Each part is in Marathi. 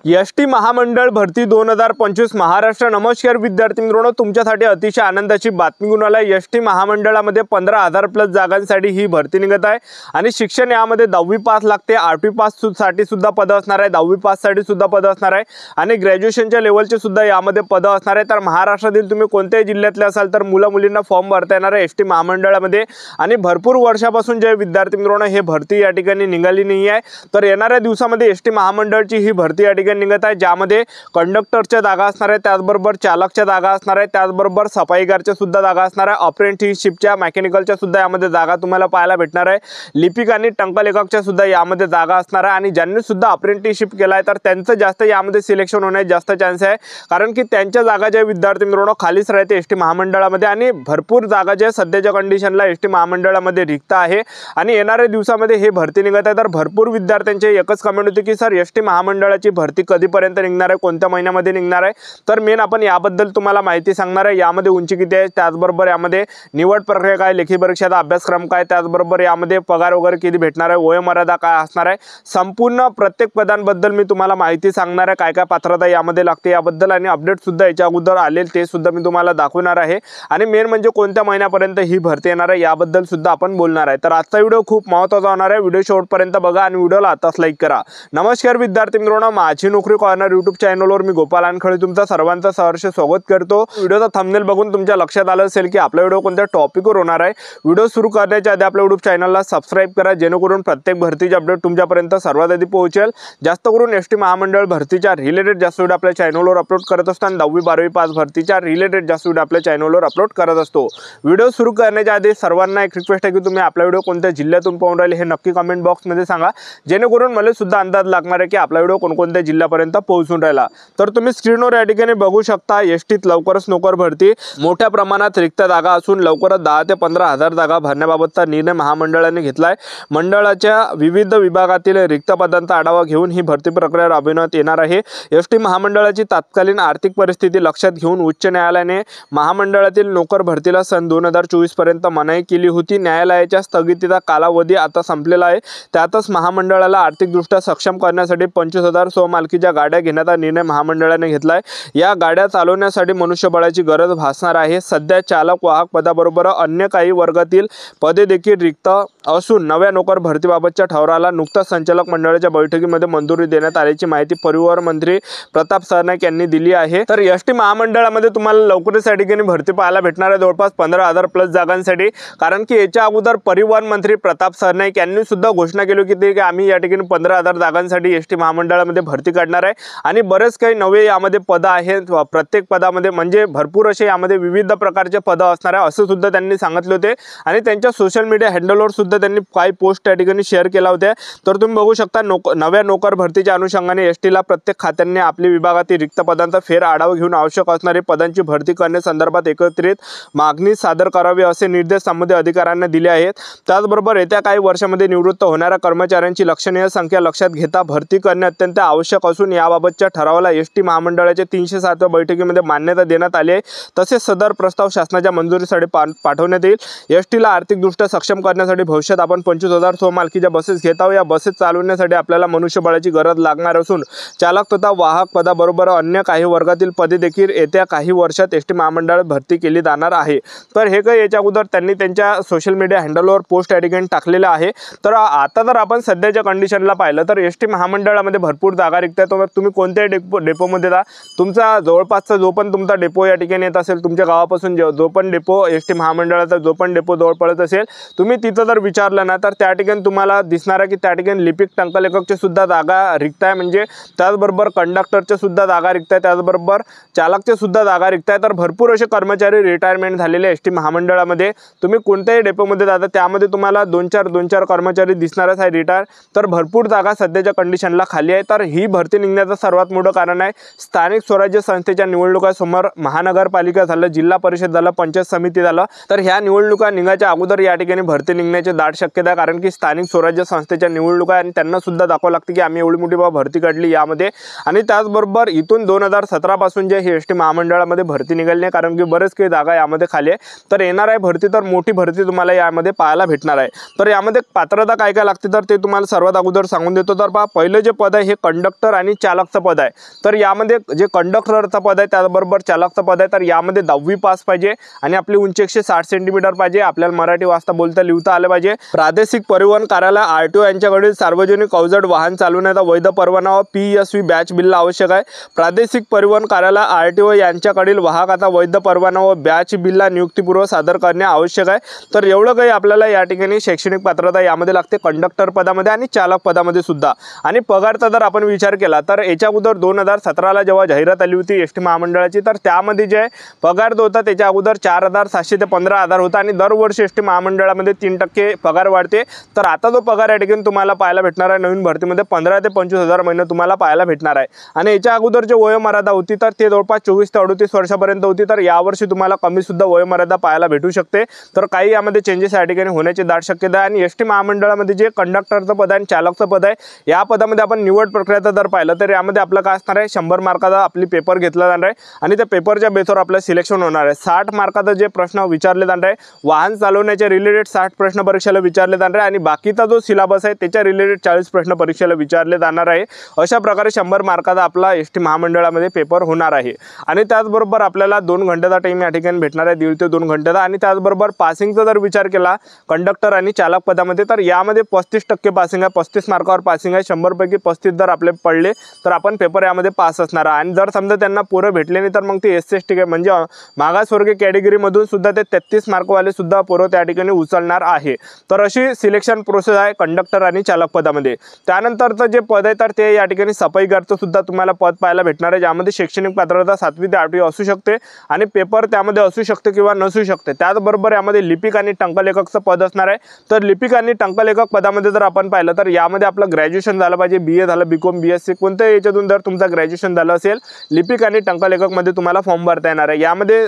एसटी महामंडळ भरती 2025 महाराष्ट्र। नमस्कार विद्यार्थी मित्रांनो, तुमच्यासाठी अतिशय आनंदाची बातमी घेऊन आला। एसटी महामंडळामध्ये 15,000 प्लस जागांसाठी ही भरती निघत आहे आणि शिक्षण यामध्ये 10वी पास लागते। 8वी पास साठी सुद्धा पद असणार आहे, 10वी पास साठी सुद्धा पद असणार आहे आणि ग्रॅज्युएशनच्या लेवलचे सुद्धा यामध्ये पद असणार आहे। तर महाराष्ट्रातील तुम्ही कोणत्याही जिल्ह्यातले असाल तर मुलं-मुलींना फॉर्म भरता येणार आहे एसटी महामंडळामध्ये। आणि भरपूर वर्षापासून जे विद्यार्थी मित्रांनो हे भरती या ठिकाणी निघाली नाही आहे, तर येणाऱ्या दिवसामध्ये एसटी महामंडळची ही भरती या ठिकाणी निघत आहे, ज्यामध्ये कंडक्टरच्या जागा असणार आहे, त्याचबरोबर चालकच्या जागा असणार आहे, त्याचबरोबर सफाईगारच्या सुद्धा जागा असणार आहे, अप्रेंटिसशिपच्या मेकॅनिकलच्या सुद्धा यामध्ये जागा तुम्हाला पाहायला भेटणार आहे, लिपिक आणि टंकलेखकच्या सुद्धा यामध्ये जागा असणार आहे। आणि ज्यांनी सुद्धा अप्रेंटिसशिप केला आहे तर त्यांचं जास्त यामध्ये सिलेक्शन होण्याचे जास्त चान्स आहे, कारण की त्यांच्या जागा ज्या विद्यार्थी मित्रांनो खालीच राहते एसटी महामंडळामध्ये आणि भरपूर जागा ज्या सध्याच्या कंडिशनला एसटी महामंडळामध्ये रिक्त आहे। आणि येणाऱ्या दिवसामध्ये हे भरती निघत आहे, तर भरपूर विद्यार्थ्यांचे एकच कमेंट होती की सर एसटी महामंडळाची भरती कधीपर्यंत निघणार आहे, कोणत्या महिन्यामध्ये निघणार आहे। तर मेन आपण याबद्दल तुम्हाला माहिती सांगणार आहे। यामध्ये उंची किती आहे, त्याचबरोबर यामध्ये निवड प्रक्रिया काय, लेखी परीक्षेचा अभ्यासक्रम काय, त्याचबरोबर यामध्ये पगार वगैरे किती भेटणार आहे, वयोमर्यादा काय असणार आहे, संपूर्ण प्रत्येक पदांबद्दल मी तुम्हाला माहिती सांगणार आहे। काय काय पात्रता यामध्ये लागते याबद्दल आणि अपडेट सुद्धा याच्या अगोदर आले ते सुद्धा मी तुम्हाला दाखवणार आहे। आणि मेन म्हणजे कोणत्या महिन्यापर्यंत ही भरती येणार आहे याबद्दल सुद्धा आपण बोलणार आहे। तर आजचा व्हिडिओ खूप महत्त्वाचा होणार आहे, व्हिडिओ शेवटपर्यंत बघा आणि व्हिडिओला आताच लाईक करा। नमस्कार विद्यार्थी मित्रांनो, माझी नोकरी कॉर्नर यूट्यूब चॅनलवर मी गोपाल अनखळे तुमचं सर्वांचं सहर्ष स्वागत करतो। व्हिडिओचा थंबनेल बघून तुमच्या लक्षात आलं असेल की आपला व्हिडिओ कोणत्या टॉपिकवर होणार आहे। व्हिडिओ सुरू करण्याच्या आधी आपल्या यूट्यूब चॅनलला सबस्क्राइब करा, जेणेकरून प्रत्येक भरतीचे अपडेट तुमच्यापर्यंत सर्वात आधी पोहोचेल। जास्त करून एसटी महामंडळ भरतीच्या रिलेटेड जास्त व्हिडिओ आपल्या चॅनलवर अपलोड करत असतो आणि 10वी 12वी पास भरतीच्या रिलेटेड जास्त व्हिडिओ आपल्या चॅनलवर अपलोड करत असतो। व्हिडिओ सुरू करण्याच्या आधी सर्वांना एक रिक्वेस्ट आहे की तुम्ही आपला व्हिडिओ कोणत्या जिल्ह्यातून पाहून राहिले हे नक्की कमेंट बॉक्समध्ये सांगा, जेणेकरून मला सुद्धा अंदाज लागणार आहे की आपला व्हिडिओ कोणकोणत्या जिल्ह्यापर्यंत पोहोचून राहिला। तर तुम्ही स्क्रीनवर या ठिकाणी बघू शकता एसटीत लवकरच नोकर भरती, मोठ्या प्रमाणात रिक्त जागा असून लवकरच 10 ते 15,000 जागा भरण्याबाबतचा निर्णय महामंडळाने घेतलाय। मंडळाच्या विविध विभागातील रिक्त पदांचा आढावा घेऊन ही भरती प्रक्रिया राबविण्यात येणार आहे। एसटी महामंडळाची तात्कालीन आर्थिक परिस्थिती लक्षात घेऊन उच्च न्यायालयाने महामंडळातील नोकर भरतीला सन 2024 पर्यंत मनाई केली होती। न्यायालयाच्या स्थगितीचा कालावधी आता संपलेला आहे, त्यातच महामंडळाला आर्थिकदृष्ट्या सक्षम करण्यासाठी 25,000 स्वमालकीच्या गाड्या घेण्याचा निर्णय महामंडळाने घेतलाय। या गाड्या चालवण्यासाठी मनुष्यबळाची गरज भासणार आहे। सध्या चालक वाहक पदाबरोबर अन्य काही वर्गातील पदे देखील रिक्त असून नव्या नोकर भरतीबाबतच्या ठरावाला नुकताच संचालक मंडळाच्या बैठकीमध्ये मंजुरी देण्यात आल्याची माहिती परिवहन मंत्री प्रताप सरनाईक यांनी दिली आहे। तर एसटी महामंडळामध्ये तुम्हाला लवकरच या ठिकाणी भरती पाहायला भेटणार आहे जवळपास 15,000 प्लस जागांसाठी, कारण की याच्या अगोदर परिवहन मंत्री प्रताप सरनाईक यांनी सुद्धा घोषणा केली होती की आम्ही या ठिकाणी 15,000 जागांसाठी एसटी महामंडळामध्ये भरती काढणार आहे आणि बरेच काही नवे यामध्ये पद आहेत। प्रत्येक पदामध्ये म्हणजे भरपूर असे यामध्ये विविध प्रकारचे पद असणार आहे असं सुद्धा त्यांनी सांगितले होते आणि त्यांच्या सोशल मीडिया हँडलवर सुद्धा त्यांनी काही पोस्ट त्या ठिकाणी शेअर केला होत्या। तर तुम्ही बघू शकता नव्या नोकर भरतीच्या अनुषंगाने एसटीला प्रत्येक खात्यांनी आपल्या विभागातील रिक्त पदांचा फेर आढावा घेऊन आवश्यक असणारी पदांची भरती करण्यासंदर्भात एकत्रित मागणी सादर करावी असे निर्देश संबंधित अधिकाऱ्यांना दिले आहेत। त्याचबरोबर येत्या काही वर्षांमध्ये निवृत्त होणाऱ्या कर्मचाऱ्यांची लक्षणीय संख्या लक्षात घेता भरती करणे अत्यंत आवश्यक असून याबाबतच्या ठरावाला एसटी महामंडळाच्या 307व्या बैठकीमध्ये मान्यता देण्यात आली आहे। तसेच सदर प्रस्ताव शासनाच्या मंजुरीसाठी पाठवण्यात येईल। एसटीला आर्थिकदृष्ट्या सक्षम करण्यासाठी भविष्यात आपण 25,000 स्वमालकीच्या बसेस घेत आहोत। या बसेस चालवण्यासाठी आपल्याला मनुष्यबळाची गरज लागणार असून चालक तथा वाहक पदाबरोबर अन्य काही वर्गातील पदे देखील येत्या काही वर्षात एसटी महामंडळात भरती केली जाणार आहे। तर हे काही याच्या अगोदर त्यांनी त्यांच्या सोशल मीडिया हँडलवर पोस्ट या ठिकाणी टाकलेलं आहे। तर आता जर आपण सध्याच्या कंडिशनला पाहिलं तर एसटी महामंडळामध्ये भरपूर जागा रिक्त आहेत। तर तुम्ही कोणत्याही डेपोमध्ये जा, तुमचा जवळपासचा जो पण तुमचा डेपो या ठिकाणी येत असेल, तुमच्या गावापासून जो पण डेपो एसटी महामंडळाचा जो पण डेपो जवळ पडत असेल, तुम्ही तिथं जर विचारलं ना तर त्या ठिकाणी तुम्हाला दिसणार आहे की त्या ठिकाणी लिपिक टंकलेखकची सुद्धा जागा रिक्त आहे, म्हणजे त्याचबरोबर कंडक्टरच्या सुद्धा जागा रिक्त आहे, त्याचबरोबर चालकचे सुद्धा जागा रिक्त आहे। तर भरपूर असे कर्मचारी रिटायरमेंट झालेले एसटी महामंडळामध्ये तुम्ही कोणत्याही डेपोमध्ये जाता त्यामध्ये तुम्हाला 2-4 कर्मचारी दिसणारच आहे रिटायर। तर भरपूर जागा सध्याच्या कंडिशनला खाली आहे। तर ही भरती निघण्याचं सर्वात मोठं कारण आहे स्थानिक स्वराज्य संस्थेच्या निवडणुकांसमोर महानगरपालिका झालं, जिल्हा परिषद झालं, पंचायत समिती झालं, तर ह्या निवडणुका निघायच्या अगोदर या ठिकाणी भरती निघण्याची दाट शक्यता आहे, कारण की स्थानिक स्वराज्य संस्थेच्या निवडणुका आणि त्यांना सुद्धा दाखवावं लागतं की आम्ही एवढी मोठी भरती काढली यामध्ये। आणि त्याचबरोबर इथून 2017 पासून जे ही एसटी महामंडळामध्ये भरती निघाली नाही, कारण की बरेच काही जागा यामध्ये खाली आहे। तर येणार आहे भरती तर मोठी भरती तुम्हाला यामध्ये पाहायला भेटणार आहे। तर यामध्ये पात्रता काय काय लागते तर ते तुम्हाला सर्वात अगोदर सांगून देतो। तर पहा, पहिलं जे पद आहे हे कंडक्टर कंडक्टर आणि चालकचं पद आहे। तर यामध्ये जे कंडक्टरचं पद आहे त्याबरोबर चालकचं पद आहे, तर यामध्ये 10वी पास पाहिजे आणि आपली उंची 160 सेंटीमीटर पाहिजे। आपल्याला मराठी वाचता बोलता लिहिता आलं पाहिजे। प्रादेशिक परिवहन कार्यालय आरटीओ यांच्याकडील सार्वजनिक अवजड वाहन चालवण्याचा वैध परवाना व PSV बॅच बिल आवश्यक आहे। प्रादेशिक परिवहन कार्यालय आरटीओ यांच्याकडील वाहकाचा वैध परवाना व बॅच बिलला नियुक्तीपूर्व सादर करणे आवश्यक आहे। तर एवढं काही आपल्याला या ठिकाणी शैक्षणिक पात्रता यामध्ये लागते कंडक्टर पदामध्ये आणि चालक पदामध्ये सुद्धा। आणि पगारचा जर आपण विचार केला तर याच्या अगोदर 2017ला जेव्हा जाहिरात आली होती एसटी महामंडळाची, तर त्यामध्ये जे पगार जो होता त्याच्या अगोदर 4,700 ते 15,000 होता आणि दरवर्षी एसटी महामंडळामध्ये 3% पगार वाढते। तर आता जो पगार या ठिकाणी तुम्हाला पाहायला भेटणार आहे नवीन भरतीमध्ये 15 ते 25,000 महिने तुम्हाला पाहायला भेटणार आहे। आणि याच्या अगोदर जे वयोमर्यादा होती तर ते जवळपास 24 ते 38 वर्षापर्यंत होती, तर यावर्षी तुम्हाला कमी सुद्धा वयोमर्यादा पाहायला भेटू शकते। तर काही यामध्ये चेंजेस या ठिकाणी होण्याची दाट शक्यता आहे। आणि एसटी महामंडळामध्ये जे कंडक्टरचं पद आहे आणि चालकचं पद आहे या पदामध्ये आपण निवड प्रक्रिया जर पाहिलं तर यामध्ये आपलं काय असणार आहे 100 मार्काचा आपली पेपर घेतला जाणार आहे आणि त्या पेपरच्या बेसवर आपलं सिलेक्शन होणार आहे। 60 मार्काचा जे प्रश्न विचारले जाणार आहे वाहन चालवण्याच्या रिलेटेड 60 प्रश्न परीक्षेला विचारले जाणार आहे आणि बाकीचा जो सिलेबस आहे त्याच्या रिलेटेड 40 प्रश्न परीक्षेला विचारले जाणार आहे। अशा प्रकारे 100 मार्काचा आपला एसटी महामंडळामध्ये पेपर होणार आहे। आणि त्याचबरोबर आपल्याला 2 घंट्याचा टाइम या ठिकाणी भेटणार आहे, 1.5 ते 2 घंट्याचा। आणि त्याचबरोबर पासिंगचा जर विचार केला कंडक्टर आणि चालक पदामध्ये तर यामध्ये 35% पासिंग आहे, 35 मार्कावर पासिंग आहे। 100 पैकी 35 जर आपले पडले तर आपण पेपर यामध्ये पास असणार आहे। आणि जर समजा त्यांना पुरे भेटले नाही तर मग ते SC/ST म्हणजे मागासवर्गीय कॅटेगरीमधून सुद्धा ते 33 मार्कवाले सुद्धा पुरं त्या ठिकाणी उचलणार आहे। तर अशी सिलेक्शन प्रोसेस आहे कंडक्टर आणि चालक पदामध्ये। त्यानंतरचं जे पद आहे तर ते या ठिकाणी सफाईगारचं सुद्धा तुम्हाला पद पाहायला भेटणार आहे, ज्यामध्ये शैक्षणिक पात्रता 7वी ते 8वी असू शकते आणि पेपर त्यामध्ये असू शकते किंवा नसू शकते। त्याचबरोबर यामध्ये लिपिक आणि टंकलेखकचं पद असणार आहे। तर लिपिक आणि टंकलेखक पदामध्ये जर आपण पाहिलं तर यामध्ये आपलं ग्रॅज्युएशन झालं पाहिजे, BA झालं, BCom, BSc कोणत्याही याच्यातून जर तुमचं ग्रॅज्युएशन झालं असेल लिपिक आणि टंकलेखकमध्ये तुम्हाला फॉर्म भरता येणार आहे। यामध्ये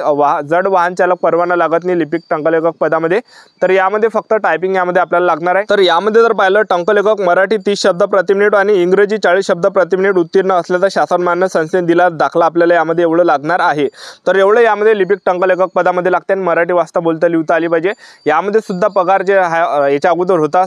जड वाहन चालक परवाना लागत नाही लिपिक टंकलेखक पदामध्ये, तर यामध्ये फक्त टायपिंग यामध्ये आपल्याला लागणार आहे। तर यामध्ये जर पाहिलं टंकलेखक मराठी 30 शब्द प्रति मिनिट आणि इंग्रजी 40 शब्द प्रति मिनिट उत्तीर्ण असल्याचा शासनमान्य संस्थेने दिला दाखला आपल्याला यामध्ये एवढं लागणार आहे। तर एवढं यामध्ये लिपिक टंकलेखक पदामध्ये लागते आणि मराठी वाचता बोलता लिहिता आली पाहिजे। यामध्ये सुद्धा पगार जे याच्या अगोदर होता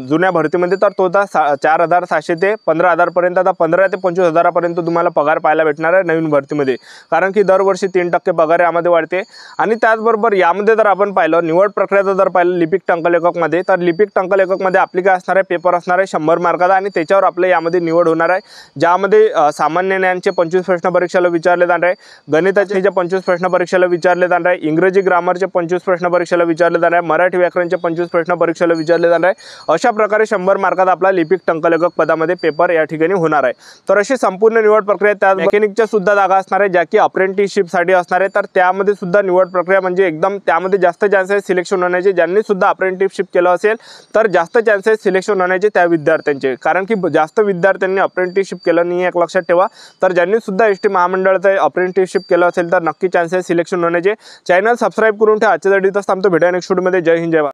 जुन्या भरतीमध्ये तर तो होता 4,700 ते 15,000 पर्यंत, आता 15 ते 25,000 पर्यंत तुम्हाला पगार पाहायला भेटणार आहे नवीन भरतीमध्ये, कारण की दरवर्षी 3% पगार यामध्ये वाढते। आणि त्याचबरोबर यामध्ये जर आपण पाहिलं निवड प्रक्रियाचं जर पाहिलं लिपिक टंकलेखकमध्ये तर लिपिक टंकलेखकमध्ये आपली काय असणार आहे पेपर असणार आहे 100 मार्काचा आणि त्याच्यावर आपल्या यामध्ये निवड होणार आहे, ज्यामध्ये सामान्य ज्ञानचे 25 प्रश्न परीक्षेला विचारले जाणार आहे, गणिताचे 25 प्रश्न परीक्षेला विचारले जाणार आहे, इंग्रजी ग्रामरचे 25 प्रश्न परीक्षेला विचारले जाणार आहे, मराठी व्याकरणचे 25 प्रश्न परीक्षेला विचारले जाणार आहे। अशा प्रकारे 100 मार्काचा आपला लिपिक टंकलेखक पदामध्ये पेपर या ठिकाणी होणार आहे। तर अशी संपूर्ण निवड प्रक्रिया त्या मेकॅनिकच्या सुद्धा जागा असणार आहे ज्या की अप्रेंटिसशिपसाठी असणार आहे। तर त्यामध्ये सुद्धा निवड प्रक्रिया म्हणजे एकदम त्यामध्ये जास्त चान्सेस सिलेक्शन होण्याचे, ज्यांनी सुद्धा अप्रेंटिसशिप केलं असेल तर जास्त चान्सेस सिलेक्शन होण्याचे त्या विद्यार्थ्यांचे, कारण की जास्त विद्यार्थ्यांनी अप्रेंटिसशिप केलं नाही एक लक्षात ठेवा। तर ज्यांनी सुद्धा एसटी महामंडळाचं अप्रेंटिसशिप केलं असेल तर नक्की चान्सेस सिलेक्शन होण्याचे। चॅनल सबस्क्राईब करून ठेवा। आजच्या व्हिडिओत थांबतो, भेटूया नेक्स्ट व्हिडिओमध्ये। जय हिंद जय भारत।